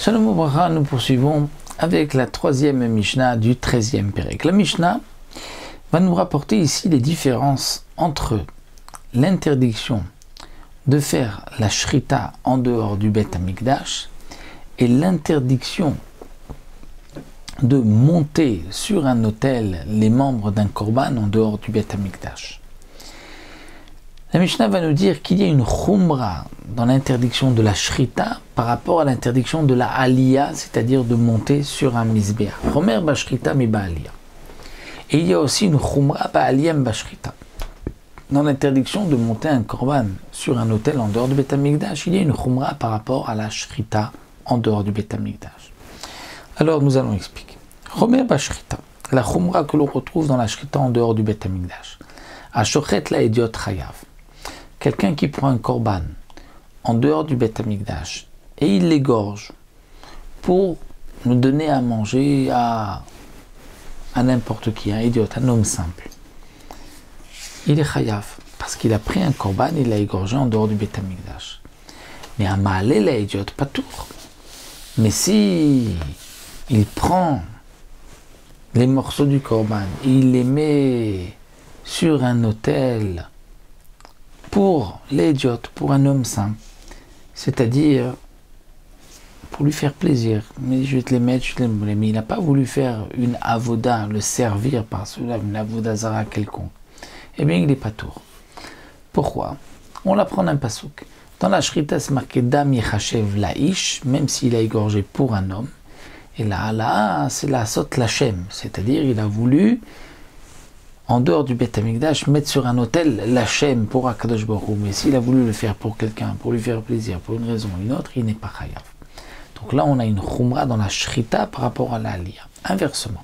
Shalom Obracha, nous poursuivons avec la troisième Mishnah du 13e Pérec. La Mishnah va nous rapporter ici les différences entre l'interdiction de faire la shrita en dehors du Beth Amikdash et l'interdiction de monter sur un autel les membres d'un korban en dehors du Beth Amikdash. La Mishnah va nous dire qu'il y a une chumra dans l'interdiction de la shrita par rapport à l'interdiction de la aliyah, c'est-à-dire de monter sur un misbéach. Romer bashrita mi ba'aliyah. Et il y a aussi une chumra ba'aliyah bashrita. Dans l'interdiction de monter un korban sur un autel en dehors du Beth Amikdash, il y a une chumra par rapport à la shrita en dehors du Beth Amikdash. Alors nous allons expliquer. Romer bashrita, la chumra que l'on retrouve dans la shrita en dehors du Beth Amikdash. Ashochet la idiot chayav. Quelqu'un qui prend un korban en dehors du Beth Amikdash et il l'égorge pour nous donner à manger à n'importe qui, un idiot, un homme simple. Il est chayav parce qu'il a pris un korban et il l'a égorgé en dehors du Beth Amikdash. Mais un ma'aleh la idiot, pas tout. Mais si il prend les morceaux du korban et il les met sur un autel pour l'idiot, pour un homme simple, c'est-à-dire pour lui faire plaisir, mais je vais te les mettre, mais il n'a pas voulu faire une avoda, le servir par cela, une avoda zara quelconque, eh bien il n'est pas tour. Pourquoi? On l'apprend d'un pasouk. Dans la shrita, c'est marqué dam yechashev laish, même s'il a égorgé pour un homme, et là, c'est la sot lachem, c'est-à-dire il a voulu en dehors du Beth Amikdash, mettre sur un autel l'Hachem pour Akadosh Baruch Hu. Mais s'il a voulu le faire pour quelqu'un, pour lui faire plaisir, pour une raison ou une autre, il n'est pas chayav. Donc là, on a une chumra dans la shrita par rapport à la aliyah. Inversement,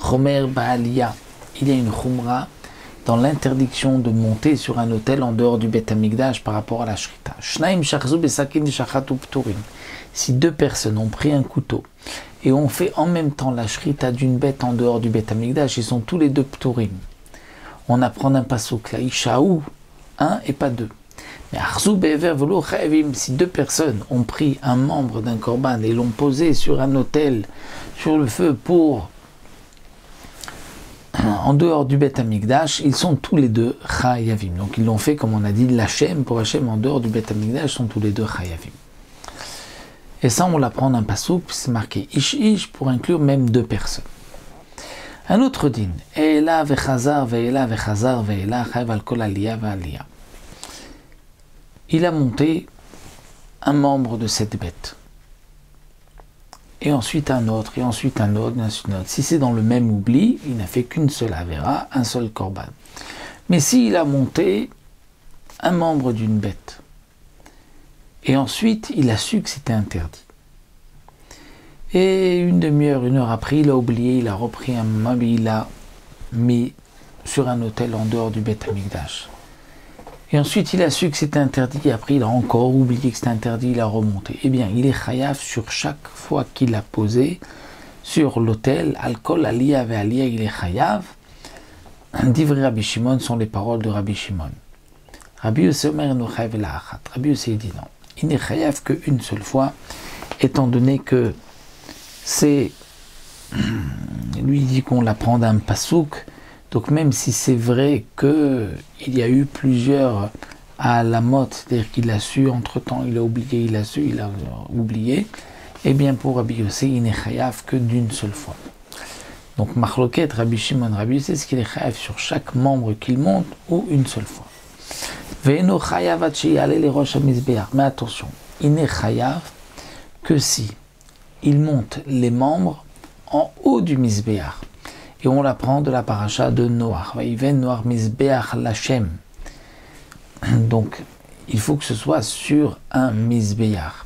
chomer ba'aliyah, il y a une chumra dans l'interdiction de monter sur un autel en dehors du Beth Amikdash par rapport à la shrita. Shnaim shachzu besakin shachatu pturim. Si deux personnes ont pris un couteau et on fait en même temps la shrita d'une bête en dehors du Beth Amikdash, ils sont tous les deux pturim. On apprend d'un pasouk, la ishaou, un et pas deux. Mais arzu be'ever velo chayavim, si deux personnes ont pris un membre d'un korban et l'ont posé sur un autel, sur le feu pour en dehors du Beth Amikdash, ils sont tous les deux chayavim. Donc ils l'ont fait comme on a dit l'Hachem, pour Hachem en dehors du Beth Amikdash, sont tous les deux chayavim. Et ça, on l'apprend d'un pasouk, c'est marqué ish pour inclure même deux personnes. Un autre din, Eila vechazar ve'ela vechazar ve'ela chayav al kol aliyah ve'aliyah. Il a monté un membre de cette bête. Et ensuite un autre, et ensuite un autre, et ensuite un autre. Si c'est dans le même oubli, il n'a fait qu'une seule avéra, un seul korban. Mais s'il a monté un membre d'une bête, et ensuite, il a su que c'était interdit. Et une demi-heure, une heure après, il a oublié, il a repris un meuble, il l'a mis sur un autel en dehors du Beth Amikdash. Et ensuite, il a su que c'était interdit, et après, il a encore oublié que c'était interdit, il a remonté. Eh bien, il est chayav sur chaque fois qu'il a posé sur l'autel, alcool, aliyah, ve'aliyah, il est chayav. Divrei Rabbi Shimon sont les paroles de Rabbi Shimon. Rabbi Yossé Omer no chayav la achat. Rabbi Yossé dit non. Il n'est chayav qu'une seule fois, étant donné que c'est, lui dit qu'on l'apprend d'un pasouk, donc même si c'est vrai qu'il y a eu plusieurs à la mot, c'est-à-dire qu'il a su, entre-temps il a oublié, il a su, il a oublié, eh bien pour Rabbi Yossé, il n'est chayav que d'une seule fois. Donc machloket, Rabbi Shimon, Rabbi Yossé, est-ce qu'il est chayav sur chaque membre qu'il monte ou une seule fois? Mais attention, il n'est chayav que si il monte les membres en haut du misbéach. Et on l'apprend de la paracha de Noach. Vaïven Noach misbéach lachem. Donc, il faut que ce soit sur un misbéach.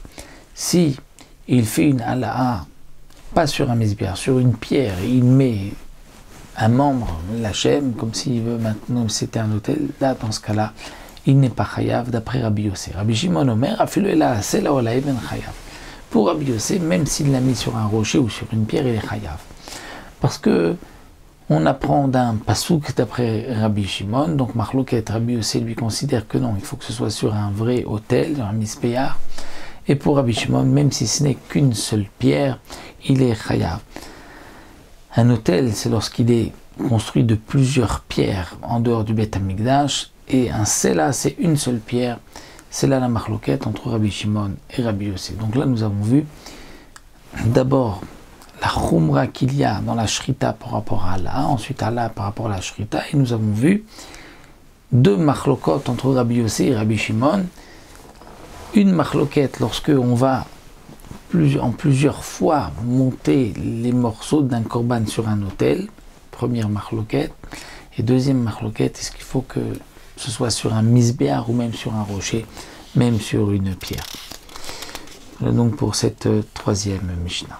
Si il fait une hala'a, pas sur un misbéach, sur une pierre, et il met un membre lachem, comme s'il veut maintenant, c'était un autel, là, dans ce cas-là, il n'est pas chayav d'après Rabbi Yossé. Rabbi Shimon Omer, afilu ela sela ou la even chayav. Pour Rabbi Yossé, même s'il l'a mis sur un rocher ou sur une pierre, il est chayav. Parce que on apprend d'un pasouk d'après Rabbi Shimon, donc Machloket, Rabbi Yossé lui considère que non, il faut que ce soit sur un vrai autel, un misbéach, Et pour Rabbi Shimon, même si ce n'est qu'une seule pierre, il est chayav. Un autel, c'est lorsqu'il est construit de plusieurs pierres en dehors du Beth Amikdash, et un sela, c'est une seule pierre. C'est là la marloquette entre Rabbi Shimon et Rabbi Yossé. Donc là, nous avons vu d'abord la khumra qu'il y a dans la shrita par rapport à Allah, ensuite Allah par rapport à la shrita, et nous avons vu deux marloquot entre Rabbi Yossé et Rabbi Shimon. Une marloquette lorsque on va en plusieurs fois monter les morceaux d'un korban sur un autel, première marloquette, et deuxième marloquette, est-ce qu'il faut que ce soit sur un misbéar ou même sur un rocher, même sur une pierre. Voilà donc pour cette troisième Mishnah.